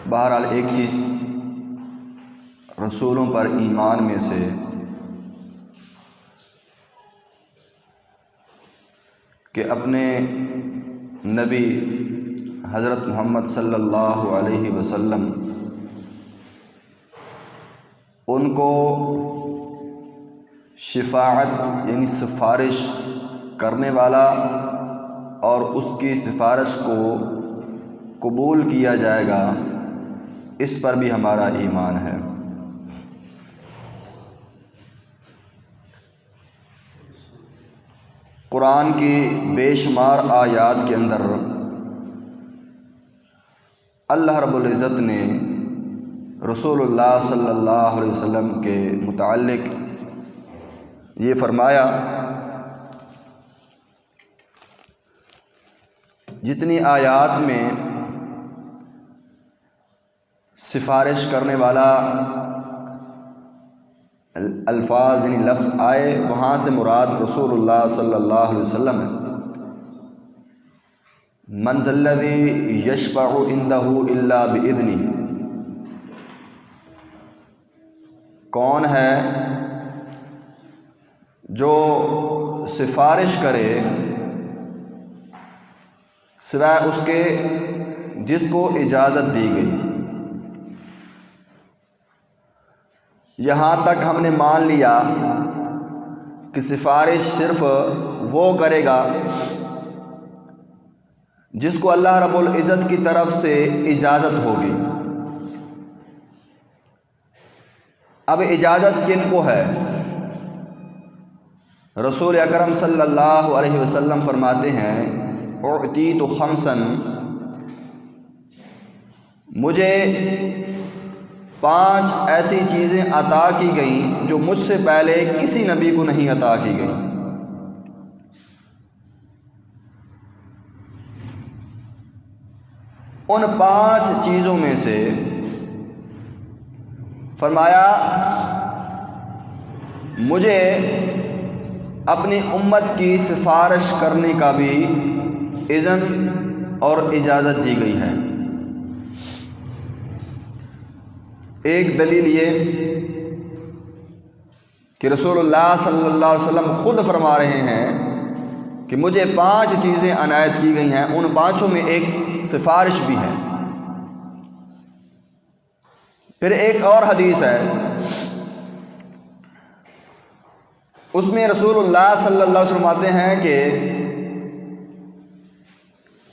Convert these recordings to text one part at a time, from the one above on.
بہرحال ایک چیز رسولوں پر ایمان میں سے کہ اپنے نبی حضرت محمد صلی اللہ علیہ وسلم ان کو شفاعت یعنی سفارش کرنے والا اور اس کی سفارش کو قبول کیا جائے گا، اس پر بھی ہمارا ایمان ہے۔ قرآن کی بے شمار آیات کے اندر اللہ رب العزت نے رسول اللہ صلی اللہ علیہ وسلم کے متعلق یہ فرمایا، جتنی آیات میں سفارش کرنے والا الفاظ یعنی لفظ آئے، وہاں سے مراد رسول اللہ صلی اللہ علیہ وسلم ہے۔ من ذا الذی یشفع عندہ الا بإذنہ، کون ہے جو سفارش کرے سوائے اس کے جس کو اجازت دی گئی۔ یہاں تک ہم نے مان لیا کہ سفارش صرف وہ کرے گا جس کو اللہ رب العزت کی طرف سے اجازت ہوگی۔ اب اجازت کن کو ہے؟ رسول اکرم صلی اللہ علیہ وسلم فرماتے ہیں، اعطیت خمسا، مجھے 5 ایسی چیزیں عطا کی گئیں جو مجھ سے پہلے کسی نبی کو نہیں عطا کی گئیں۔ ان 5 چیزوں میں سے فرمایا، مجھے اپنی امت کی سفارش کرنے کا بھی اذن اور اجازت دی گئی ہے۔ ایک دلیل یہ کہ رسول اللہ صلی اللہ علیہ وسلم خود فرما رہے ہیں کہ مجھے 5 چیزیں عنایت کی گئی ہیں، ان 5 میں ایک سفارش بھی ہے۔ پھر ایک اور حدیث ہے، اس میں رسول اللہ صلی اللہ علیہ وسلم فرماتے ہیں کہ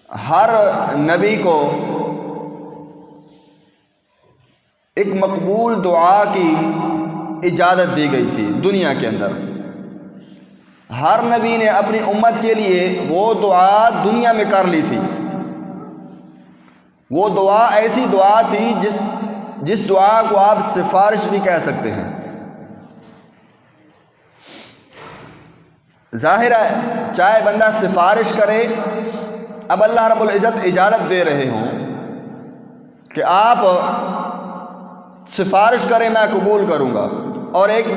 ہر نبی کو ایک مقبول دعا کی اجازت دی گئی تھی دنیا کے اندر۔ ہر نبی نے اپنی امت کے لیے وہ دعا دنیا میں کر لی تھی۔ وہ دعا ایسی دعا تھی جس دعا کو آپ سفارش بھی کہہ سکتے ہیں۔ ظاہر ہے چاہے بندہ سفارش کرے، اب اللہ رب العزت اجازت دے رہے ہوں کہ آپ سفارش کریں میں قبول کروں گا، اور ایک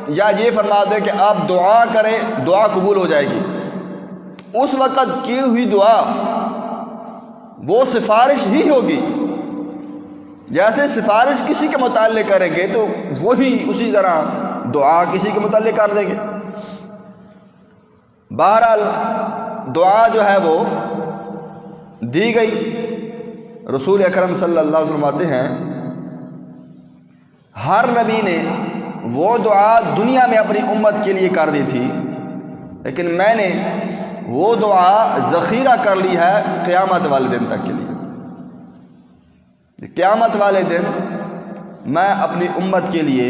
یا یہ فرما دے کہ آپ دعا کریں دعا قبول ہو جائے گی، اس وقت کی ہوئی دعا وہ سفارش ہی ہوگی۔ جیسے سفارش کسی کے متعلق کریں گے تو وہی اسی طرح دعا کسی کے متعلق کر دیں گے۔ بہرحال دعا جو ہے وہ دی گئی۔ رسول اکرم صلی اللہ علیہ وسلم فرماتے ہیں، ہر نبی نے وہ دعا دنیا میں اپنی امت کے لیے کر دی تھی، لیکن میں نے وہ دعا ذخیرہ کر لی ہے قیامت والے دن تک کے لیے۔ قیامت والے دن میں اپنی امت کے لیے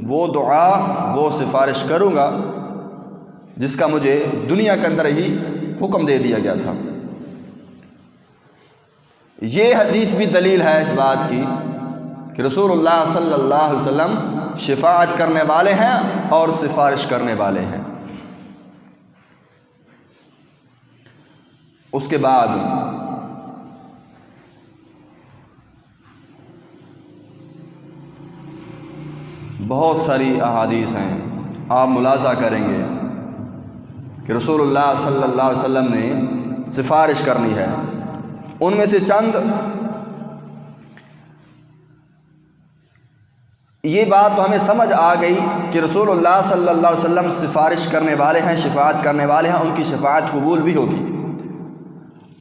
وہ دعا وہ سفارش کروں گا جس کا مجھے دنیا کے اندر ہی حکم دے دیا گیا تھا۔ یہ حدیث بھی دلیل ہے اس بات کی کہ رسول اللہ صلی اللہ علیہ وسلم شفاعت کرنے والے ہیں اور سفارش کرنے والے ہیں۔ اس کے بعد بہت ساری احادیث ہیں، آپ ملاحظہ کریں گے کہ رسول اللہ صلی اللہ علیہ وسلم نے سفارش کرنی ہے۔ ان میں سے چند یہ بات تو ہمیں سمجھ آ گئی کہ رسول اللہ صلی اللہ علیہ وسلم سفارش کرنے والے ہیں، شفاعت کرنے والے ہیں، ان کی شفاعت قبول بھی ہوگی۔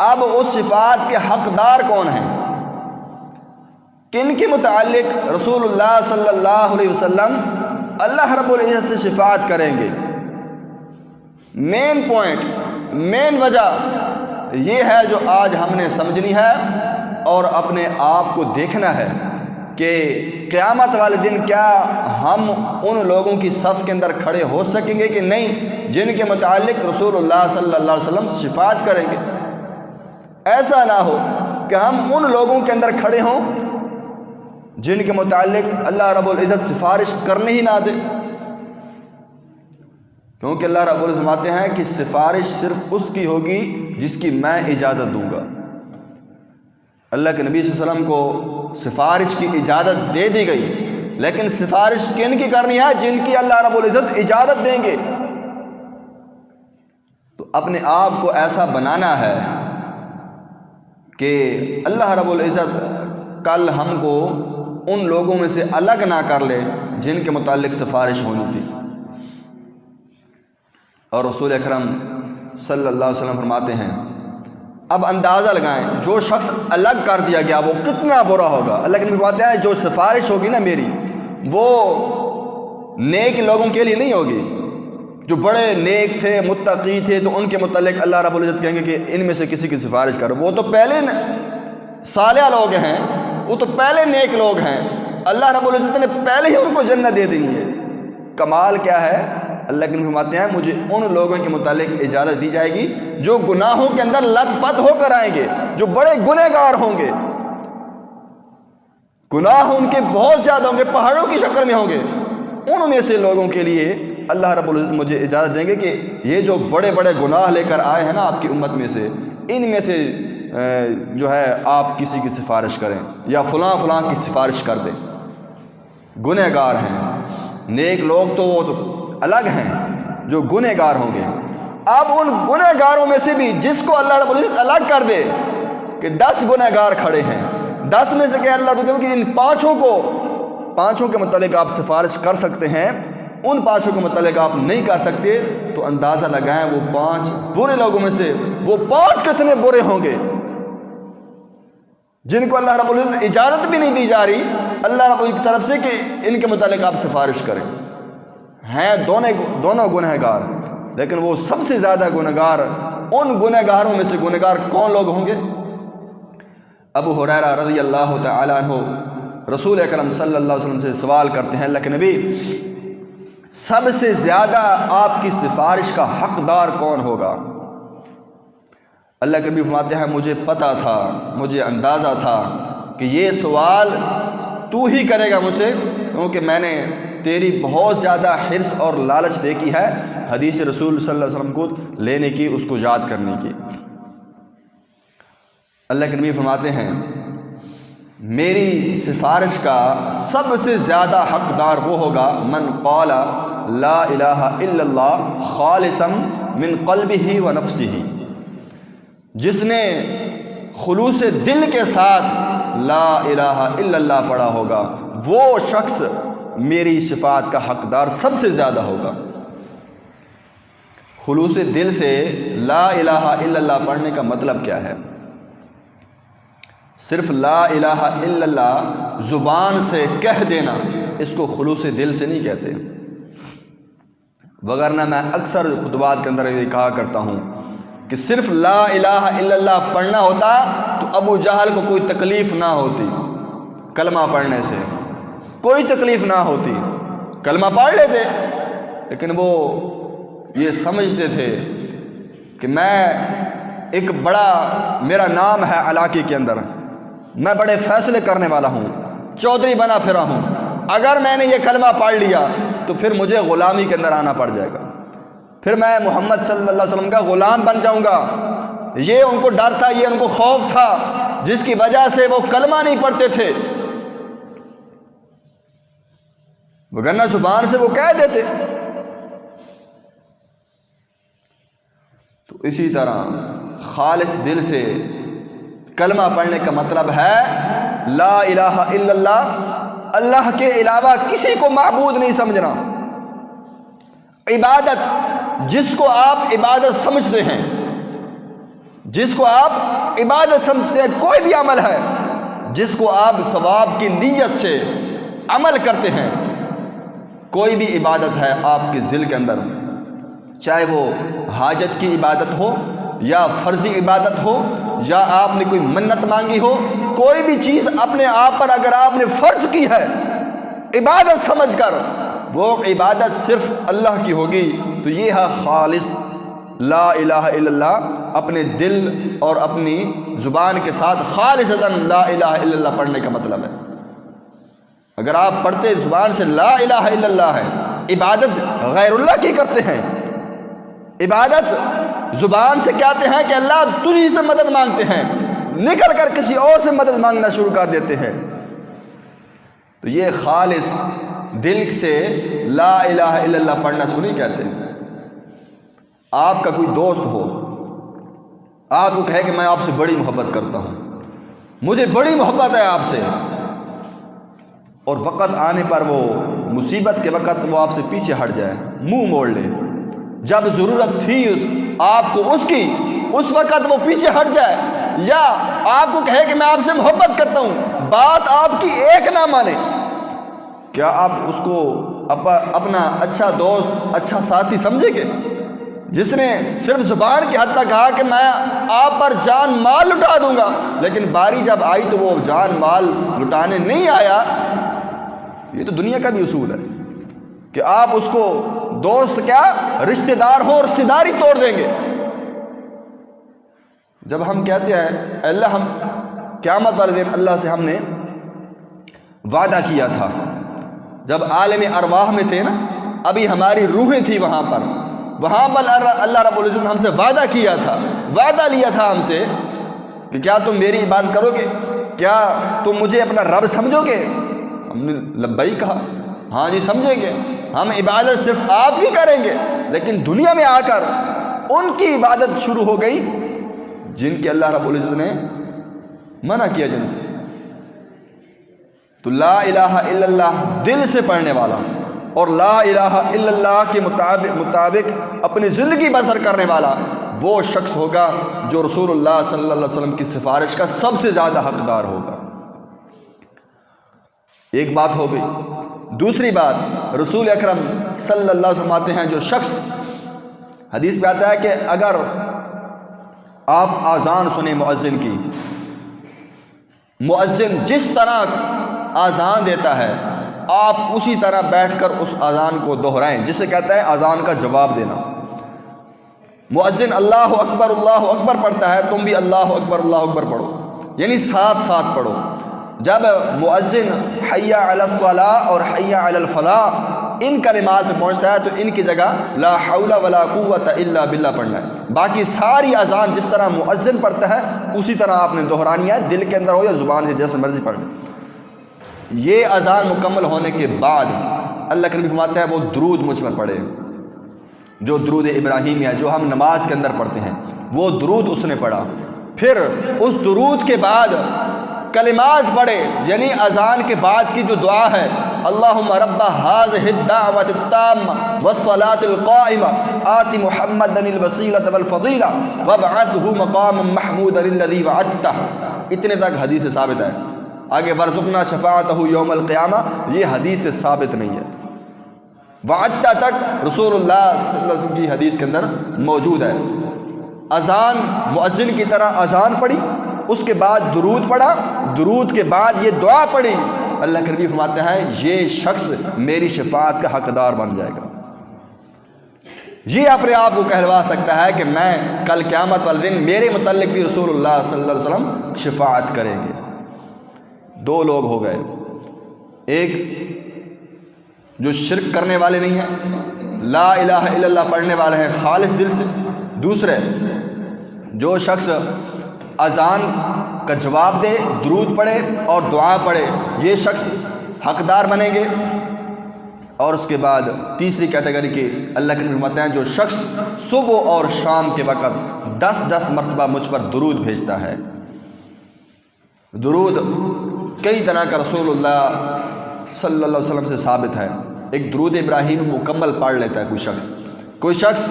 اب اس شفاعت کے حقدار کون ہیں؟ کن کے متعلق رسول اللہ صلی اللہ علیہ وسلم اللہ رب العزت سے شفاعت کریں گے؟ مین پوائنٹ، مین وجہ یہ ہے جو آج ہم نے سمجھنی ہے اور اپنے آپ کو دیکھنا ہے کہ قیامت والے دن کیا ہم ان لوگوں کی صف کے اندر کھڑے ہو سکیں گے کہ نہیں جن کے متعلق رسول اللہ صلی اللہ علیہ وسلم شفاعت کریں گے؟ ایسا نہ ہو کہ ہم ان لوگوں کے اندر کھڑے ہوں جن کے متعلق اللہ رب العزت سفارش کرنے ہی نہ دے، کیونکہ اللہ رب العزت فرماتے ہیں کہ سفارش صرف اس کی ہوگی جس کی میں اجازت دوں گا۔ اللہ کے نبی صلی اللہ علیہ وسلم کو سفارش کی اجازت دے دی گئی، لیکن سفارش کن کی کرنی ہے؟ جن کی اللہ رب العزت اجازت دیں گے۔ تو اپنے آپ کو ایسا بنانا ہے کہ اللہ رب العزت کل ہم کو ان لوگوں میں سے الگ نہ کر لے جن کے متعلق سفارش ہونی تھی۔ اور رسول اکرم صلی اللہ علیہ وسلم فرماتے ہیں اب اندازہ لگائیں جو شخص الگ کر دیا گیا وہ کتنا برا ہوگا۔ اللہ کے نبی فرماتے ہیں جو سفارش ہوگی نا میری وہ نیک لوگوں کے لیے نہیں ہوگی، جو بڑے نیک تھے متقی تھے تو ان کے متعلق اللہ رب العزت کہیں گے کہ ان میں سے کسی کی سفارش کرو، وہ تو پہلے صالح لوگ ہیں، وہ تو پہلے نیک لوگ ہیں، اللہ رب العزت نے پہلے ہی ان کو جنت دے دینی ہے۔ کمال کیا ہے؟ اللہ کے نبی فرماتے ہیں مجھے ان لوگوں کے متعلق اجازت دی جائے گی جو گناہوں کے اندر لت پت ہو کر آئیں گے، جو بڑے گنہگار ہوں گے، گناہ ان کے بہت زیادہ ہوں گے، پہاڑوں کی شکل میں ہوں گے، ان میں سے لوگوں کے لیے اللہ رب العزت مجھے اجازت دیں گے کہ یہ جو بڑے بڑے گناہ لے کر آئے ہیں نا آپ کی امت میں سے، ان میں سے جو ہے آپ کسی کی سفارش کریں یا فلاں فلاں کی سفارش کر دیں۔ گنہگار ہیں، نیک لوگ تو وہ تو الگ ہیں جو گنہگار ہوں گے۔ اب ان گنہگاروں میں سے بھی جس کو اللہ رب العزت الگ کر دے کہ 10 گنہگار کھڑے ہیں، 10 میں سے کہ اللہ رب العزت کہ ان پانچوں کے متعلق آپ سفارش کر سکتے ہیں، ان 5 کے متعلق آپ نہیں کر سکتے، تو اندازہ لگائیں وہ 5 برے لوگوں میں سے وہ 5 کتنے برے ہوں گے جن کو اللہ رب العزت اجازت بھی نہیں دی جا رہی اللہ رب العزت کی طرف سے کہ ان کے متعلق آپ سفارش کریں۔ ہیں دونوں گنہگار، لیکن وہ سب سے زیادہ گنہگار، ان گنہگاروں میں سے گنہگار کون لوگ ہوں گے؟ ابو ہریرہ رضی اللہ تعالی عنہ رسول اکرم صلی اللہ علیہ وسلم سے سوال کرتے ہیں اللہ کے نبی سب سے زیادہ آپ کی سفارش کا حقدار کون ہوگا؟ اللہ کے نبی فرماتے ہیں مجھے پتہ تھا، مجھے اندازہ تھا کہ یہ سوال تو ہی کرے گا مجھ سے، کیونکہ میں نے تیری بہت زیادہ حرص اور لالچ دیکھی ہے حدیث رسول صلی اللہ علیہ وسلم کو لینے کی، اس کو یاد کرنے کی۔ اللہ کے نبی فرماتے ہیں میری سفارش کا سب سے زیادہ حقدار وہ ہوگا من قال لا الہ الا اللہ خالصا من قلبہ و نفسہ، جس نے خلوص دل کے ساتھ لا الہ الا اللہ پڑھا ہوگا، وہ شخص میری شفاعت کا حقدار سب سے زیادہ ہوگا۔ خلوص دل سے لا الہ الا اللہ پڑھنے کا مطلب کیا ہے؟ صرف لا الہ الا اللہ زبان سے کہہ دینا، اس کو خلوص دل سے نہیں کہتے، وگرنہ میں اکثر خطبات کے اندر یہ کہا کرتا ہوں کہ صرف لا الہ الا اللہ پڑھنا ہوتا تو ابو جہل کو کوئی تکلیف نہ ہوتی، کلمہ پڑھنے سے کوئی تکلیف نہ ہوتی، کلمہ پڑھ لیتے، لیکن وہ یہ سمجھتے تھے کہ میں ایک بڑا، میرا نام ہے علاقے کے اندر، میں بڑے فیصلے کرنے والا ہوں، چودھری بنا پھرا ہوں، اگر میں نے یہ کلمہ پڑھ لیا تو پھر مجھے غلامی کے اندر آنا پڑ جائے گا، پھر میں محمد صلی اللہ علیہ وسلم کا غلام بن جاؤں گا۔ یہ ان کو ڈر تھا، یہ ان کو خوف تھا، جس کی وجہ سے وہ کلمہ نہیں پڑھتے تھے، وگرنہ زبان سے وہ کہہ دیتے۔ تو اسی طرح خالص دل سے کلمہ پڑھنے کا مطلب ہے لا الہ الا اللہ اللہ کے علاوہ کسی کو معبود نہیں سمجھنا۔ عبادت جس کو آپ عبادت سمجھتے ہیں، جس کو آپ عبادت سمجھتے ہیں، کوئی بھی عمل ہے جس کو آپ ثواب کی نیت سے عمل کرتے ہیں، کوئی بھی عبادت ہے آپ کے دل کے اندر، چاہے وہ حاجت کی عبادت ہو یا فرضی عبادت ہو یا آپ نے کوئی منت مانگی ہو، کوئی بھی چیز اپنے آپ پر اگر آپ نے فرض کی ہے عبادت سمجھ کر، وہ عبادت صرف اللہ کی ہوگی، تو یہ ہے خالص لا الہ الا اللہ، اپنے دل اور اپنی زبان کے ساتھ خالصتاً لا الہ الا اللہ پڑھنے کا مطلب ہے۔ اگر آپ پڑھتے زبان سے لا الہ الا اللہ ہے، عبادت غیر اللہ کی کرتے ہیں، عبادت زبان سے کہتے ہیں کہ اللہ تجھی سے مدد مانگتے ہیں، نکل کر کسی اور سے مدد مانگنا شروع کر دیتے ہیں، تو یہ خالص دل سے لا الہ الا اللہ پڑھنا شروع نہیں کہتے ہیں۔ آپ کا کوئی دوست ہو، آپ کو کہے کہ میں آپ سے بڑی محبت کرتا ہوں، مجھے بڑی محبت ہے آپ سے، اور وقت آنے پر وہ مصیبت کے وقت وہ آپ سے پیچھے ہٹ جائے، منہ موڑ لے، جب ضرورت تھی آپ کو اس کی، اس وقت وہ پیچھے ہٹ جائے، یا آپ کو کہے کہ میں آپ سے محبت کرتا ہوں، بات آپ کی ایک نہ مانے، کیا آپ اس کو اپنا اچھا دوست، اچھا ساتھی سمجھیں گے؟ جس نے صرف زبان کی حد تک کہا کہ میں آپ پر جان مال لٹا دوں گا، لیکن باری جب آئی تو وہ جان مال لٹانے نہیں آیا۔ یہ تو دنیا کا بھی اصول ہے کہ آپ اس کو دوست کیا رشتہ دار ہو، رشتہ داری توڑ دیں گے۔ جب ہم کہتے ہیں اللہ، ہم قیامت والے دن اللہ سے ہم نے وعدہ کیا تھا، جب عالم ارواح میں تھے نا، ابھی ہماری روحیں تھی وہاں پر اللہ رب العزت نے ہم سے وعدہ کیا تھا، وعدہ لیا تھا ہم سے کہ کیا تم میری عبادت کرو گے، کیا تم مجھے اپنا رب سمجھو گے؟ ہم نے لبیک کہا، ہاں جی سمجھیں گے، ہم عبادت صرف آپ کی کریں گے۔ لیکن دنیا میں آ کر ان کی عبادت شروع ہو گئی جن کے اللہ رب العزت نے منع کیا، جن سے۔ تو لا الہ الا اللہ دل سے پڑھنے والا اور لا الہ الا اللہ کے مطابق اپنی زندگی بسر کرنے والا وہ شخص ہوگا جو رسول اللہ صلی اللہ علیہ وسلم کی سفارش کا سب سے زیادہ حقدار ہوگا۔ ایک بات ہو گئی۔ دوسری بات، رسول اکرم صلی اللہ علیہ وسلم آتے ہیں، جو شخص حدیث میں آتا ہے کہ اگر آپ آذان سنیں مؤذن کی، مؤذن جس طرح آذان دیتا ہے آپ اسی طرح بیٹھ کر اس آذان کو دہرائیں، جسے کہتا ہے آذان کا جواب دینا۔ مؤذن اللہ اکبر پڑھتا ہے، تم بھی اللہ اکبر پڑھو، یعنی ساتھ ساتھ پڑھو۔ جب مؤذن حی علی الصلاۃ اور حی علی الفلاح ان کلمات پہ پہنچتا ہے تو ان کی جگہ لا حول ولا قوت الا باللہ پڑھنا ہے۔ باقی ساری اذان جس طرح مؤذن پڑھتا ہے اسی طرح آپ نے دہرانی ہے، دل کے اندر ہو یا زبان سے جیسے مرضی پڑھ لیں۔ یہ اذان مکمل ہونے کے بعد اللہ کریم فرماتا ہے وہ درود مجھ پر پڑھے، جو درود ابراہیمی ہے جو ہم نماز کے اندر پڑھتے ہیں، وہ درود اس نے پڑھا۔ پھر اس درود کے بعد کلمات پڑھے، یعنی اذان کے بعد کی جو دعا ہے، اللہم رب ہذہ الدعوۃ التامہ والصلاۃ القائمہ آت محمدا الوسیلۃ والفضیلہ وابعثہ مقاما محمودا الذی وعدتہ، اتنے تک حدیث سے ثابت ہے۔ آگے ورزقنا شفاعتہ یوم القیامہ یہ حدیث سے ثابت نہیں ہے، وعدتہ تک رسول اللہ صلی اللہ علیہ وسلم کی حدیث کے اندر موجود ہے۔ اذان مؤذن کی طرح اذان پڑھی، اس کے بعد درود پڑھا، درود کے بعد یہ دعا پڑھی، اللہ کریم فرماتے ہیں یہ شخص میری شفاعت کا حقدار بن جائے گا۔ یہ اپنے آپ کو کہلوا سکتا ہے کہ میں کل قیامت والے دن میرے متعلق بھی رسول اللہ صلی اللہ علیہ وسلم شفاعت کریں گے۔ دو لوگ ہو گئے، ایک جو شرک کرنے والے نہیں ہیں، لا الہ الا اللہ پڑھنے والے ہیں خالص دل سے، دوسرے جو شخص اذان کا جواب دے، درود پڑھے اور دعا پڑھے، یہ شخص حقدار بنیں گے۔ اور اس کے بعد تیسری کیٹیگری کے اللہ کے فرماتے ہیں جو شخص صبح اور شام کے وقت 10 مرتبہ مجھ پر درود بھیجتا ہے۔ درود کئی طرح کا رسول اللہ صلی اللہ علیہ وسلم سے ثابت ہے. ایک درود ابراہیم مکمل پڑھ لیتا ہے کوئی شخص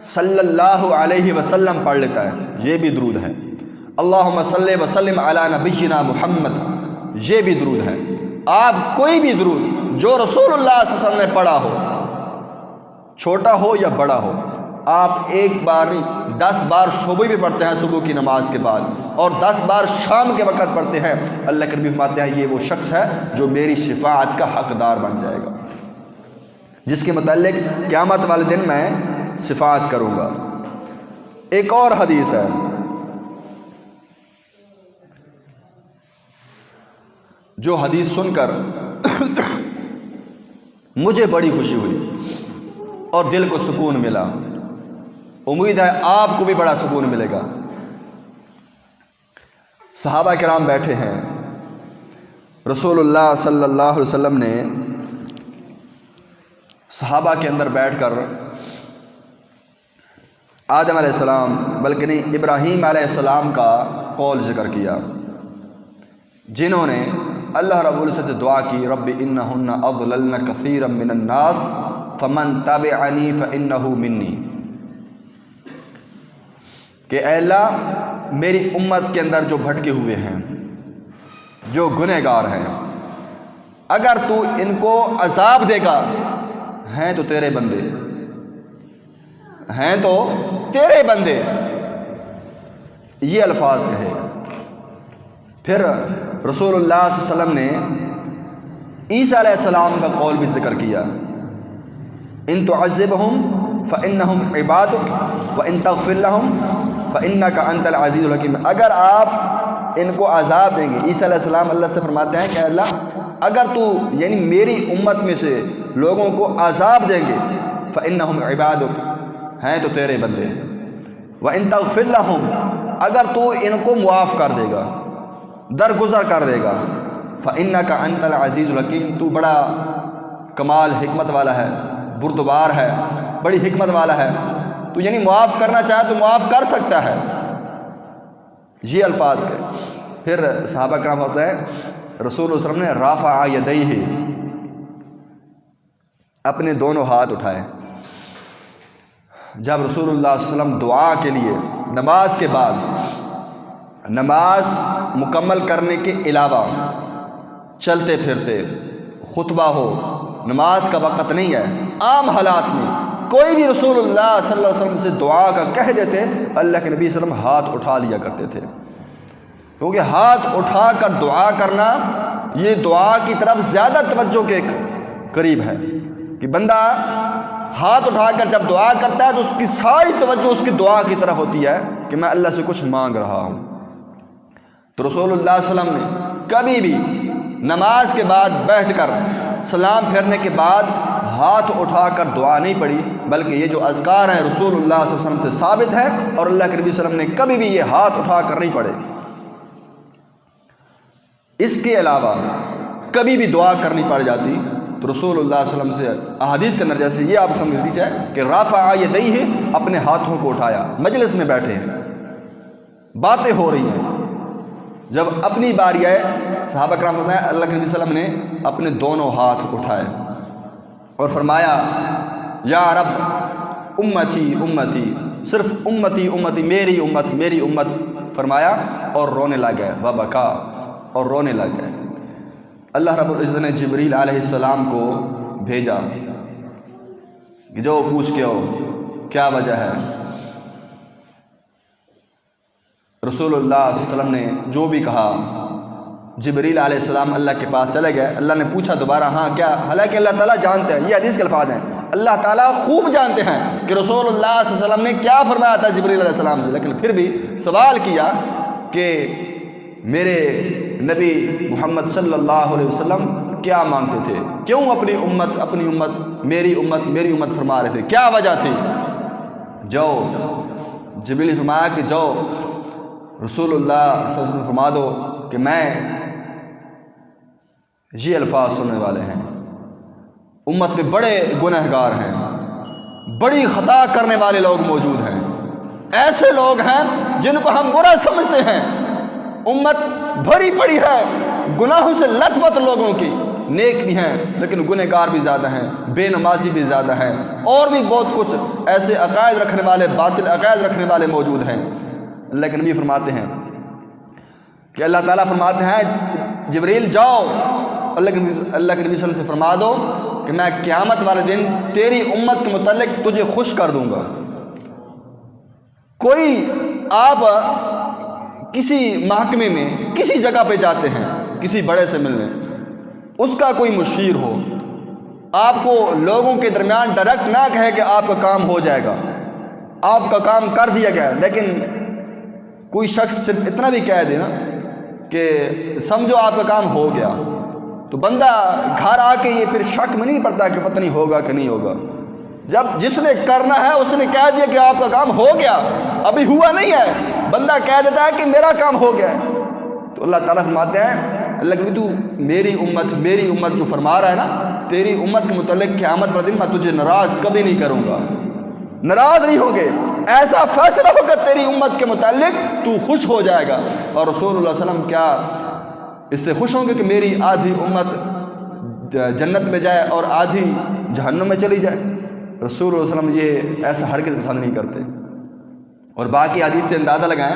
صلی اللہ علیہ وسلم پڑھ لیتا ہے، یہ بھی درود ہے. اللہم صلی وسلم علی نبینا محمد، یہ بھی درود ہے. آپ کوئی بھی درود جو رسول اللہ صلی اللہ علیہ وسلم نے پڑھا ہو، چھوٹا ہو یا بڑا ہو، آپ ایک بار نہیں 10 بار صبح بھی پڑھتے ہیں صبح کی نماز کے بعد، اور 10 بار شام کے وقت پڑھتے ہیں، اللہ کے نبی فرماتے ہیں یہ وہ شخص ہے جو میری شفاعت کا حقدار بن جائے گا، جس کے متعلق قیامت والے دن میں شفاعت کروں گا. ایک اور حدیث ہے، جو حدیث سن کر مجھے بڑی خوشی ہوئی اور دل کو سکون ملا. امید ہے آپ کو بھی بڑا سکون ملے گا. صحابہ کرام بیٹھے ہیں، رسول اللہ صلی اللہ علیہ وسلم نے صحابہ کے اندر بیٹھ کر آدم علیہ السلام بلکہ نہیں ابراہیم علیہ السلام کا قول ذکر کیا، جنہوں نے اللہ رب العزت سے دعا کی رب انہن اضللن کثیرا من الناس فمن تبعنی فانہ منی، کہ اے اللہ میری امت کے اندر جو بھٹکے ہوئے ہیں، جو گنہگار ہیں، اگر تو ان کو عذاب دے گا، ہیں تو تیرے بندے، ہیں تو تیرے بندے، یہ الفاظ کہے. پھر رسول اللہ صلی اللہ علیہ وسلم نے عیسیٰ علیہ السلام کا قول بھی ذکر کیا، ان تعذبہم فانہم عبادک وان تغفر لہم فانک انت العزیز الحکیم. اگر آپ ان کو عذاب دیں گے، عیسیٰ علیہ السلام اللہ سے فرماتے ہیں کہ اللہ اگر تو یعنی میری امت میں سے لوگوں کو عذاب دیں گے، فانہم عبادک، ہیں تو تیرے بندے، وان تغفر لہم، اگر تو ان کو معاف کر دے گا، درگزر کر دے گا، فانک انت العزیز الحکیم، تو بڑا کمال حکمت والا ہے، بردبار ہے، بڑی حکمت والا ہے، تو یعنی معاف کرنا چاہے تو معاف کر سکتا ہے. یہ الفاظ کے پھر صحابہ کرام ہوتا ہے رسول اللہ صلی اللہ علیہ وسلم نے رافع یدیہ، اپنے دونوں ہاتھ اٹھائے. جب رسول اللہ صلی اللہ علیہ وسلم دعا کے لیے نماز کے بعد، نماز مکمل کرنے کے علاوہ چلتے پھرتے، خطبہ ہو، نماز کا وقت نہیں ہے، عام حالات میں کوئی بھی رسول اللہ صلی اللہ علیہ وسلم سے دعا کا کہہ دیتے، اللہ کے نبی صلی اللہ علیہ وسلم ہاتھ اٹھا لیا کرتے تھے، کیونکہ ہاتھ اٹھا کر دعا کرنا یہ دعا کی طرف زیادہ توجہ کے قریب ہے، کہ بندہ ہاتھ اٹھا کر جب دعا کرتا ہے تو اس کی ساری توجہ اس کی دعا کی طرف ہوتی ہے کہ میں اللہ سے کچھ مانگ رہا ہوں. تو رسول اللہ صلی اللہ علیہ وسلم نے کبھی بھی نماز کے بعد بیٹھ کر سلام پھیرنے کے بعد ہاتھ اٹھا کر دعا نہیں پڑھی، بلکہ یہ جو اذکار ہیں رسول اللہ صلی اللہ علیہ وسلم سے ثابت ہے، اور اللہ کے نبی صلی اللہ علیہ وسلم نے کبھی بھی یہ ہاتھ اٹھا کر نہیں پڑھے. اس کے علاوہ کبھی بھی دعا کرنی پڑ جاتی تو رسول اللہ صلی اللہ علیہ وسلم سے احادیث کے اندر جیسے یہ آپ سمجھ لیجیے کہ رافع یدیہ، اپنے ہاتھوں کو اٹھایا، مجلس میں بیٹھے ہیں، باتیں ہو رہی ہیں، جب اپنی باری آئے صحابہ کرام فرمایا اللہ کے نبی صلی اللہ علیہ وسلم نے اپنے دونوں ہاتھ اٹھائے اور فرمایا یا رب امتی امتی، صرف امتی امتی، میری امت میری امت فرمایا، اور رونے لگ گئے، وبکا، اور رونے لگ گئے. اللہ رب العزت نے جبریل علیہ السلام کو بھیجا کہ جو پوچھ کے ہو کیا وجہ ہے. رسول اللہ صلی اللہ علیہ وسلم نے جو بھی کہا، جبریل علیہ السلام اللہ کے پاس چلے گئے. اللہ نے پوچھا دوبارہ ہاں کیا، حالانکہ اللہ تعالیٰ جانتے ہیں، یہ حدیث کے الفاظ ہیں، اللہ تعالیٰ خوب جانتے ہیں کہ رسول اللہ صلی اللہ علیہ وسلم نے کیا فرمایا تھا جبریل علیہ السلام سے، لیکن پھر بھی سوال کیا کہ میرے نبی محمد صلی اللہ علیہ وسلم کیا مانگتے تھے، کیوں اپنی امت میری امت فرما رہے تھے، کیا وجہ تھی. جو جبریل فرمایا کہ جو رسول اللہ صلی اللہ علیہ وسلم فرما دو کہ میں یہ الفاظ سننے والے ہیں، امت میں بڑے گنہگار ہیں، بڑی خطا کرنے والے لوگ موجود ہیں، ایسے لوگ ہیں جن کو ہم برا سمجھتے ہیں، امت بھری پڑی ہے گناہوں سے لت پت لوگوں کی، نیک بھی ہیں لیکن گنہگار بھی زیادہ ہیں، بے نمازی بھی زیادہ ہیں، اور بھی بہت کچھ ایسے عقائد رکھنے والے، باطل عقائد رکھنے والے موجود ہیں۔ اللہ کے نبی فرماتے ہیں کہ اللہ تعالیٰ فرماتے ہیں جبریل جاؤ، اللہ کے نبی صلی اللہ علیہ وسلم سے فرما دو کہ میں قیامت والے دن تیری امت کے متعلق تجھے خوش کر دوں گا۔ کوئی آپ کسی محکمے میں کسی جگہ پہ جاتے ہیں کسی بڑے سے ملنے، اس کا کوئی مشیر ہو، آپ کو لوگوں کے درمیان ڈائریکٹ نہ کہے کہ آپ کا کام ہو جائے گا، آپ کا کام کر دیا گیا ہے، لیکن کوئی شخص صرف اتنا بھی کہہ دے نا کہ سمجھو آپ کا کام ہو گیا، تو بندہ گھر آ کے یہ پھر شک میں نہیں پڑتا کہ پتہ نہیں ہوگا کہ نہیں ہوگا۔ جب جس نے کرنا ہے اس نے کہہ دیا کہ آپ کا کام ہو گیا، ابھی ہوا نہیں ہے، بندہ کہہ دیتا ہے کہ میرا کام ہو گیا ہے، تو اللہ تعالیٰ فرماتے ہیں اللہ کہ تو میری امت جو فرما رہا ہے نا، تیری امت کے متعلق قیامت والے دن میں تجھے ناراض کبھی نہیں کروں گا، ناراض نہیں ہوگے، ایسا فیصلہ ہوگا تیری امت کے متعلق تو خوش ہو جائے گا۔ اور رسول اللہ صلی اللہ علیہ وسلم کیا اس سے خوش ہوں گے کہ میری آدھی امت جنت میں جائے اور آدھی جہنم میں چلی جائے؟ رسول اللہ صلی اللہ علیہ وسلم یہ ایسا ہرگز پسند نہیں کرتے۔ اور باقی حدیث سے اندازہ لگائیں،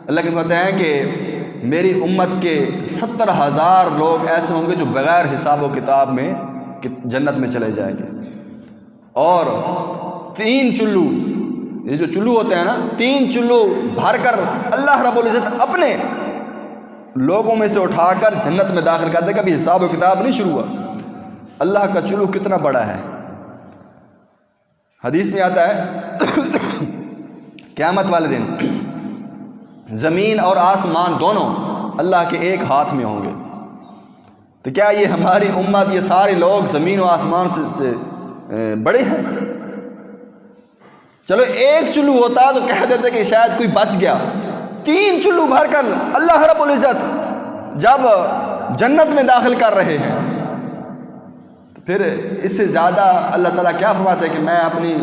اللہ کے کہتے ہیں کہ میری امت کے 70,000 لوگ ایسے ہوں گے جو بغیر حساب و کتاب میں جنت میں چلے جائیں گے، اور 3 چلو، یہ جو چلو ہوتے ہیں نا، 3 چلو بھر کر اللہ رب العزت اپنے لوگوں میں سے اٹھا کر جنت میں داخل کر دے گا، ابھی حساب و کتاب نہیں شروع ہوا۔ اللہ کا چلو کتنا بڑا ہے، حدیث میں آتا ہے قیامت والے دن زمین اور آسمان دونوں اللہ کے ایک ہاتھ میں ہوں گے۔ تو کیا یہ ہماری امت، یہ سارے لوگ زمین و آسمان سے بڑے ہیں؟ چلو ایک چلو ہوتا تو کہہ دیتے کہ شاید کوئی بچ گیا، 3 چلو بھر کر اللہ رب العزت جب جنت میں داخل کر رہے ہیں، پھر اس سے زیادہ اللہ تعالیٰ کیا فرماتا ہے کہ میں اپنی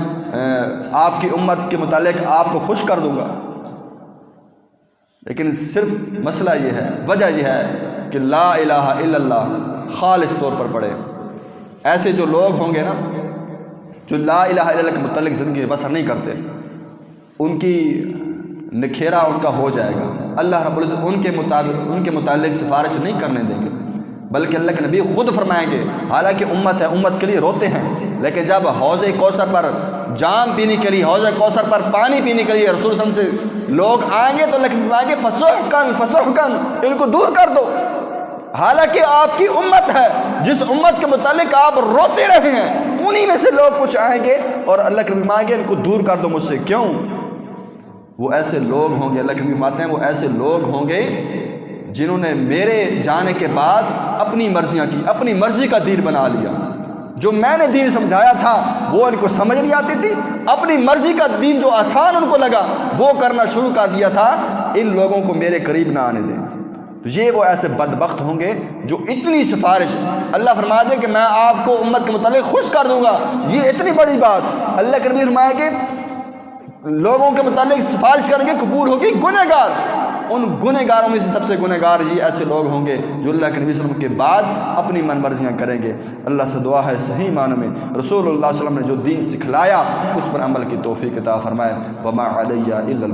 آپ کی امت کے متعلق آپ کو خوش کر دوں گا۔ لیکن صرف مسئلہ یہ ہے، وجہ یہ ہے کہ لا الہ الا اللہ خالص طور پر پڑھے۔ ایسے جو لوگ ہوں گے نا جو لا الہ الا اللہ کے متعلق زندگی بسر نہیں کرتے، ان کی نکھیرا ان کا ہو جائے گا، اللہ رب العزت ان کے متعلق سفارش نہیں کرنے دیں گے، بلکہ اللہ کے نبی خود فرمائیں گے، حالانکہ امت ہے، امت کے لیے روتے ہیں، لیکن جب حوض کوثر پر جام پینے کے لیے، حوض کوثر پر پانی پینے کے لیے رسول صلی اللہ علیہ وسلم سے لوگ آئیں گے تو اللہ کے نبی فرمائیں گے فسحقن ان کو دور کر دو، حالانکہ آپ کی امت ہے جس امت کے متعلق آپ روتے رہے ہیں، انہی میں سے لوگ کچھ آئیں گے اور اللہ کے نبی فرمائیں گے ان کو دور کر دو مجھ سے۔ کیوں؟ وہ ایسے لوگ ہوں گے، اللہ کے نبی فرماتے ہیں وہ ایسے لوگ ہوں گے جنہوں نے میرے جانے کے بعد اپنی مرضیاں کی، اپنی مرضی کا دین بنا لیا، جو میں نے دین سمجھایا تھا وہ ان کو سمجھ نہیں آتی تھی، اپنی مرضی کا دین جو آسان ان کو لگا وہ کرنا شروع کر دیا تھا۔ ان لوگوں کو میرے قریب نہ آنے دیں۔ تو یہ وہ ایسے بدبخت ہوں گے جو اتنی سفارش، اللہ فرما دے کہ میں آپ کو امت کے متعلق خوش کر دوں گا، یہ اتنی بڑی بات اللہ کے نبی فرمائے کہ لوگوں کے متعلق سفارش کریں گے، قبول ہوگی گنہگار، ان گنہگاروں میں سے سب سے گنہگار یہ ایسے لوگ ہوں گے جو اللہ کے نبی صلی اللہ علیہ وسلم کے بعد اپنی من مرضیاں کریں گے۔ اللہ سے دعا ہے صحیح معنی میں رسول اللہ صلی اللہ علیہ وسلم نے جو دین سکھلایا اس پر عمل کی توفیق عطا فرمائے۔ وما علیہ الا